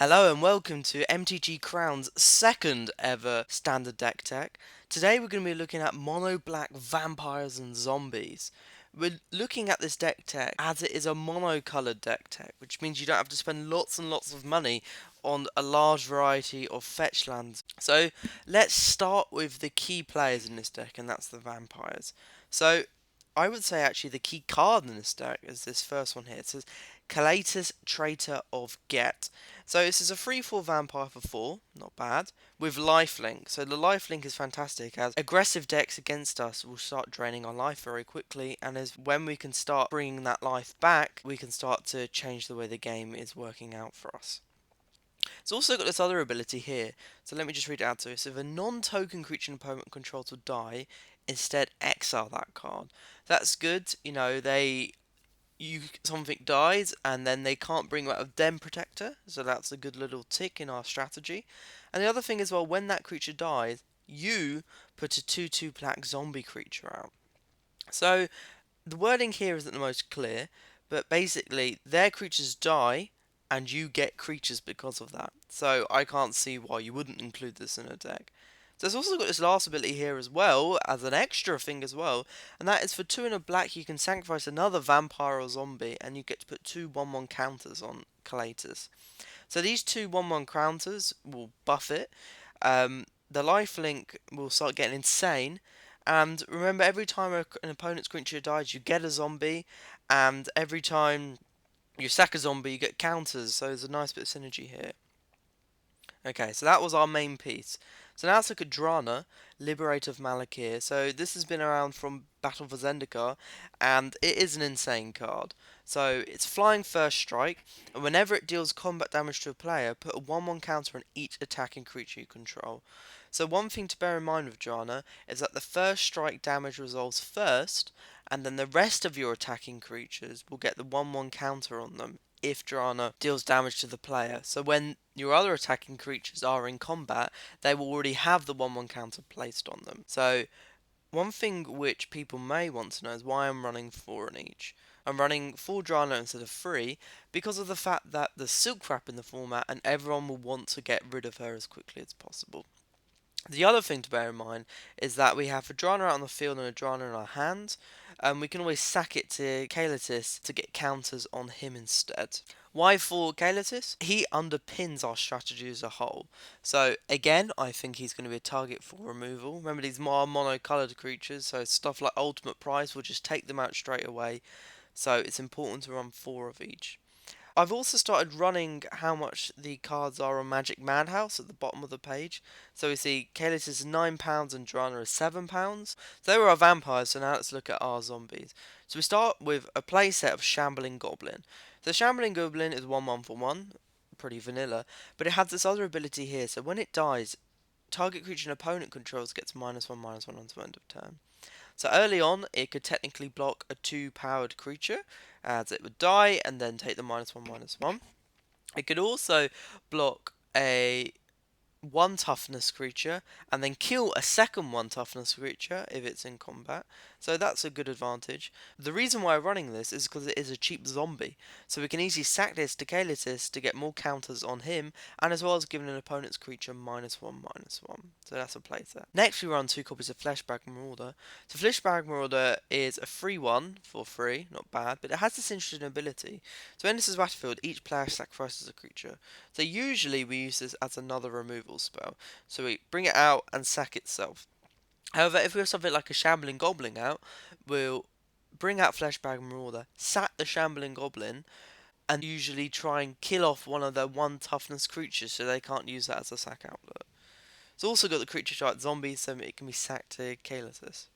Hello and welcome to MTG Crown's second ever standard deck tech. Today we're going to be looking at mono black vampires and zombies. We're looking at this deck tech as it is a mono coloured deck tech, which means you don't have to spend lots and lots of money on a large variety of fetch lands. So let's start with the key players in this deck, and that's the vampires. So I would say actually the key card in this deck is this first one here. It says Calatus, Traitor of Get. So this is a 3/4 vampire for 4, not bad, with lifelink. So the lifelink is fantastic as aggressive decks against us will start draining our life very quickly, and as when we can start bringing that life back, we can start to change the way the game is working out for us. It's also got this other ability here, so let me just read it out to you. So if a non-token creature an opponent controls will die, instead exile that card. That's good, something dies and then they can't bring out a Den Protector, so that's a good little tick in our strategy. And the other thing as well, when that creature dies, you put a 2/2 black zombie creature out. So the wording here isn't the most clear, but basically their creatures die and you get creatures because of that. So I can't see why you wouldn't include this in a deck. So it's also got this last ability here as well, as an extra thing as well, and that is for 2 and a black you can sacrifice another vampire or zombie, and you get to put 2 1/1 counters on Collatus. So these 2 1/1 counters will buff it, the lifelink will start getting insane, and remember every time an opponent's creature dies you get a zombie, and every time you sack a zombie you get counters, so there's a nice bit of synergy here. Okay, so that was our main piece. So now let's look at Drana, Liberator of Malakir. So this has been around from Battle for Zendikar, and it is an insane card. So it's flying first strike, and whenever it deals combat damage to a player, put a 1/1 counter on each attacking creature you control. So one thing to bear in mind with Drana is that the first strike damage resolves first, and then the rest of your attacking creatures will get the 1/1 counter on them if Drana deals damage to the player. So when your other attacking creatures are in combat, they will already have the 1/1 counter placed on them. So one thing which people may want to know is why I'm running 4 on each. I'm running 4 Drana instead of 3 because of the fact that there's Silk Wrap in the format and everyone will want to get rid of her as quickly as possible. The other thing to bear in mind is that we have a Drana out on the field and a Drana in our hands, and we can always sack it to Kalatis to get counters on him instead. Why for Kalatis? He underpins our strategy as a whole. So again, I think he's going to be a target for removal. Remember, these are mono-coloured creatures, so stuff like Ultimate Prize will just take them out straight away. So it's important to run 4 of each. I've also started running how much the cards are on Magic Madhouse at the bottom of the page. So we see Kalis is £9 and Drana is £7. So they were our vampires, so now let's look at our zombies. So we start with a playset of Shambling Goblin. The Shambling Goblin is 1/1 for 1, pretty vanilla, but it has this other ability here. So when it dies, target creature an opponent controls gets -1/-1 until end of turn. So early on, it could technically block a 2-powered creature, as it would die and then take the -1/-1. It could also block a 1 toughness creature and then kill a second 1 toughness creature if it's in combat. So that's a good advantage. The reason why I'm running this is because it is a cheap zombie. So we can easily sack this to Kalitis to get more counters on him, and as well as giving an opponent's creature -1/-1. So that's a playset. Next we run 2 copies of Fleshbag Marauder. So Fleshbag Marauder is a free one for free, not bad, but it has this interesting ability. So when this is battlefield, each player sacrifices a creature. So usually we use this as another removal spell. So we bring it out and sack itself. However, if we have something like a Shambling Goblin out, we'll bring out Fleshbag Marauder, sack the Shambling Goblin, and usually try and kill off one of their 1 toughness creatures so they can't use that as a sack outlet. It's also got the creature chart zombie, so it can be sacked to Kalatis.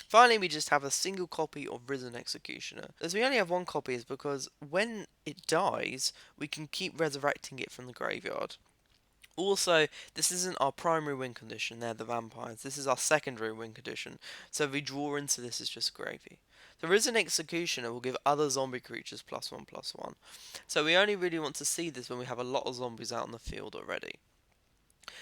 Finally, we just have a single copy of Risen Executioner. As we only have 1 copy is because when it dies, we can keep resurrecting it from the graveyard. Also, this isn't our primary win condition, they're the vampires. This is our secondary win condition, so if we draw into this, it's just gravy. The Risen Executioner will give other zombie creatures +1/+1. So we only really want to see this when we have a lot of zombies out on the field already.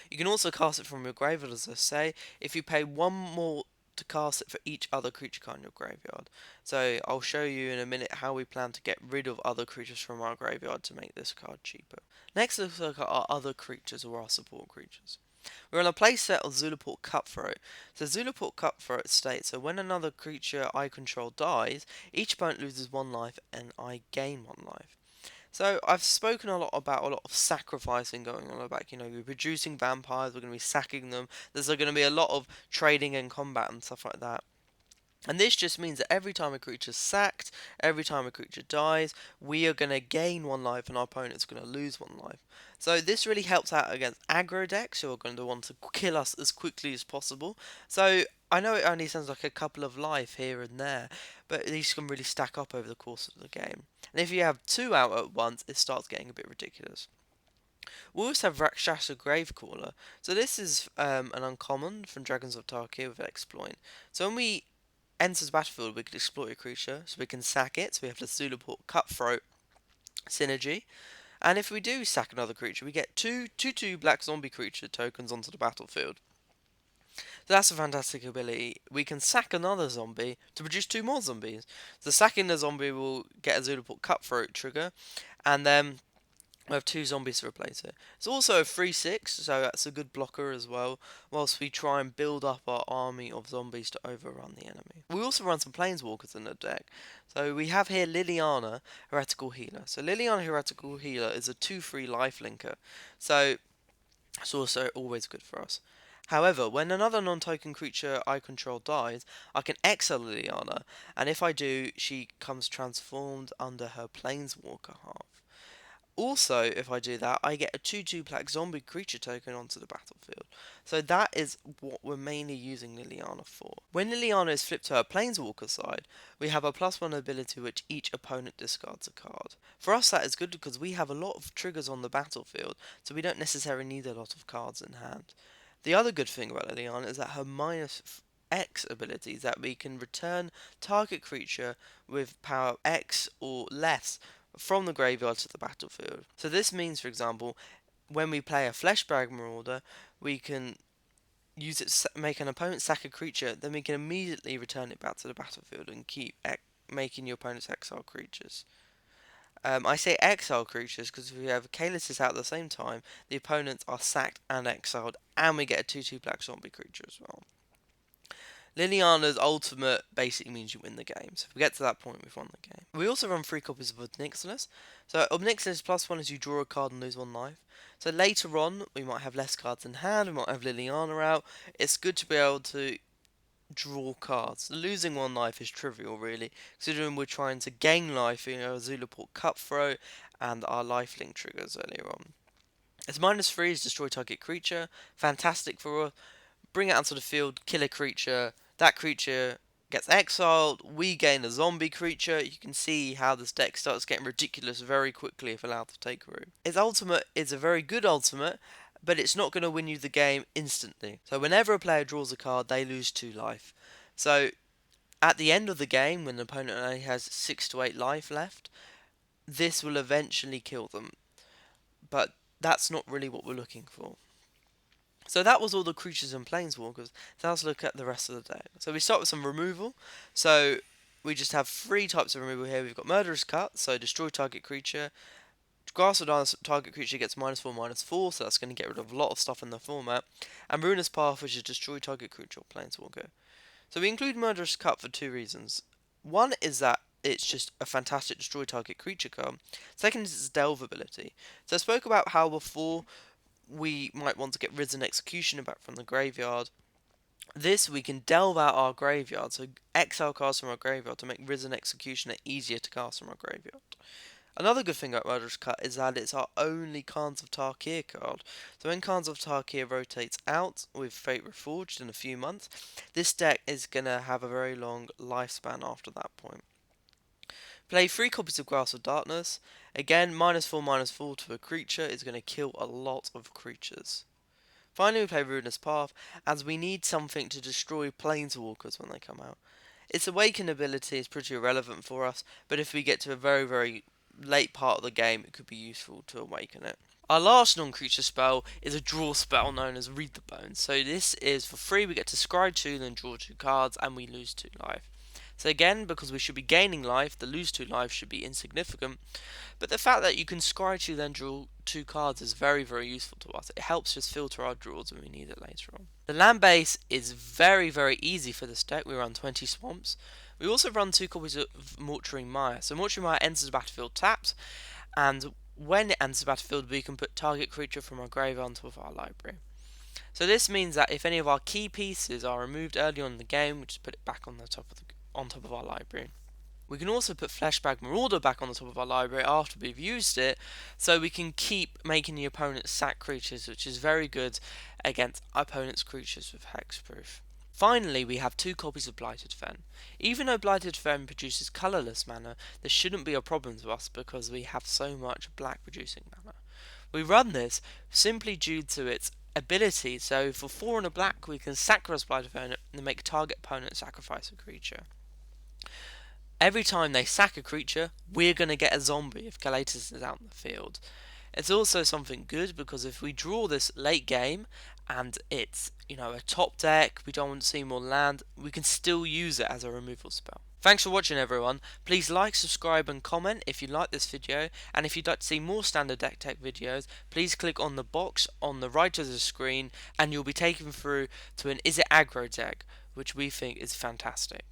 You can also cast it from your graveyard, as I say. If you pay 1 more to cast it for each other creature card in your graveyard. So I'll show you in a minute how we plan to get rid of other creatures from our graveyard to make this card cheaper. Next, let's look at our other creatures or our support creatures. We're on a playset of Zulaport Cutthroat. So Zulaport Cutthroat states, so when another creature I control dies, each opponent loses 1 life and I gain 1 life. So I've spoken a lot about a lot of sacrificing going on in the back. We're producing vampires, we're going to be sacking them. There's going to be a lot of trading and combat and stuff like that. And this just means that every time a creature's sacked, every time a creature dies, we are going to gain 1 life and our opponent's going to lose 1 life. So this really helps out against aggro decks who are going to want to kill us as quickly as possible. So I know it only sounds like a couple of life here and there, but these can really stack up over the course of the game. And if you have 2 out at once, it starts getting a bit ridiculous. We also have Rakshasa Gravecaller. So this is an uncommon from Dragons of Tarkir with Exploit. So when we enters the battlefield, we can exploit a creature, so we can sack it. So we have the Zulaport Cutthroat synergy. And if we do sack another creature, we get two black zombie creature tokens onto the battlefield. So that's a fantastic ability. We can sack another zombie to produce 2 more zombies. So sacking the zombie will get a Zulaport Cutthroat trigger, and then we have 2 zombies to replace it. It's also a 3/6, so that's a good blocker as well, whilst we try and build up our army of zombies to overrun the enemy. We also run some Planeswalkers in the deck. So we have here Liliana, Heretical Healer. So Liliana, Heretical Healer is a 2/3 lifelinker, so it's also always good for us. However, when another non-token creature I control dies, I can exile Liliana, and if I do, she comes transformed under her Planeswalker half. Also, if I do that, I get a 2/2 black zombie creature token onto the battlefield. So that is what we're mainly using Liliana for. When Liliana is flipped to her Planeswalker side, we have a +1 ability which each opponent discards a card. For us that is good because we have a lot of triggers on the battlefield, so we don't necessarily need a lot of cards in hand. The other good thing about Liliana is that her -X ability is that we can return target creature with power X or less from the graveyard to the battlefield. So this means, for example, when we play a Fleshbag Marauder, we can use it to make an opponent sack a creature, then we can immediately return it back to the battlefield and keep making your opponent's exile creatures. I say exile creatures because if we have Kalis out at the same time, the opponents are sacked and exiled, and we get a 2/2 black zombie creature as well. Liliana's ultimate basically means you win the game. So if we get to that point, we've won the game. We also run 3 copies of Obnixilis. So Obnixilis +1 is you draw a card and lose 1 life. So later on, we might have less cards in hand, we might have Liliana out. It's good to be able to draw cards. Losing 1 life is trivial, really, considering we're trying to gain life, Zulaport Cutthroat and our lifelink triggers earlier on. Its -3 is destroy target creature. Fantastic for us. Bring it onto the field, kill a creature, that creature gets exiled, we gain a zombie creature. You can see how this deck starts getting ridiculous very quickly if allowed to take root. Its ultimate is a very good ultimate, but it's not going to win you the game instantly. So whenever a player draws a card, they lose 2 life. So at the end of the game, when the opponent only has 6 to 8 life left, this will eventually kill them. But that's not really what we're looking for. So that was all the creatures and planeswalkers. Now let's look at the rest of the deck. So we start with some removal. So we just have 3 types of removal here. We've got Murderous Cut, so destroy target creature. Grass or Dance target creature gets -4/-4, so that's going to get rid of a lot of stuff in the format. And Ruinous Path, which is destroy target creature or planeswalker. So we include Murderous Cut for 2 reasons. One is that it's just a fantastic destroy target creature card. Second is its delve ability. So I spoke about how before we might want to get Risen Executioner back from the graveyard. This we can delve out our graveyard, so exile cards from our graveyard to make Risen Executioner easier to cast from our graveyard. Another good thing about Murderous Cut is that it's our only Khans of Tarkir card. So when Khans of Tarkir rotates out with Fate Reforged in a few months, this deck is going to have a very long lifespan after that point. Play 3 copies of Grasp of Darkness. Again, -4/-4 to a creature is going to kill a lot of creatures. Finally, we play Ruinous Path, as we need something to destroy Planeswalkers when they come out. Its Awaken ability is pretty irrelevant for us, but if we get to a very, very late part of the game, it could be useful to awaken it. Our last non-creature spell is a draw spell known as Read the Bones. So this is for free, we get to scry 2, then draw 2 cards, and we lose 2 life. So again, because we should be gaining life, the lose 2 life should be insignificant. But the fact that you can scry 2 then draw 2 cards is very, very useful to us. It helps us filter our draws when we need it later on. The land base is very, very easy for this deck. We run 20 swamps. We also run 2 copies of Mortuary Mire. So Mortuary Mire enters the battlefield tapped, and when it enters the battlefield, we can put target creature from our graveyard on top of our library. So this means that if any of our key pieces are removed early on in the game, we just put it back on the top of our library. We can also put Fleshbag Marauder back on the top of our library after we've used it, so we can keep making the opponent sack creatures, which is very good against opponent's creatures with hexproof. Finally, we have 2 copies of Blighted Fen. Even though Blighted Fen produces colourless mana, this shouldn't be a problem to us because we have so much black producing mana. We run this simply due to its ability, so for 4 and a black we can sacrifice Blighted Fen and make target opponent sacrifice a creature. Every time they sack a creature, we're going to get a zombie if Kalatus is out in the field. It's also something good because if we draw this late game and it's, a top deck, we don't want to see more land, we can still use it as a removal spell. Thanks for watching everyone. Please like, subscribe and comment if you like this video, and if you'd like to see more standard deck tech videos, please click on the box on the right of the screen and you'll be taken through to an Is It Aggro deck, which we think is fantastic.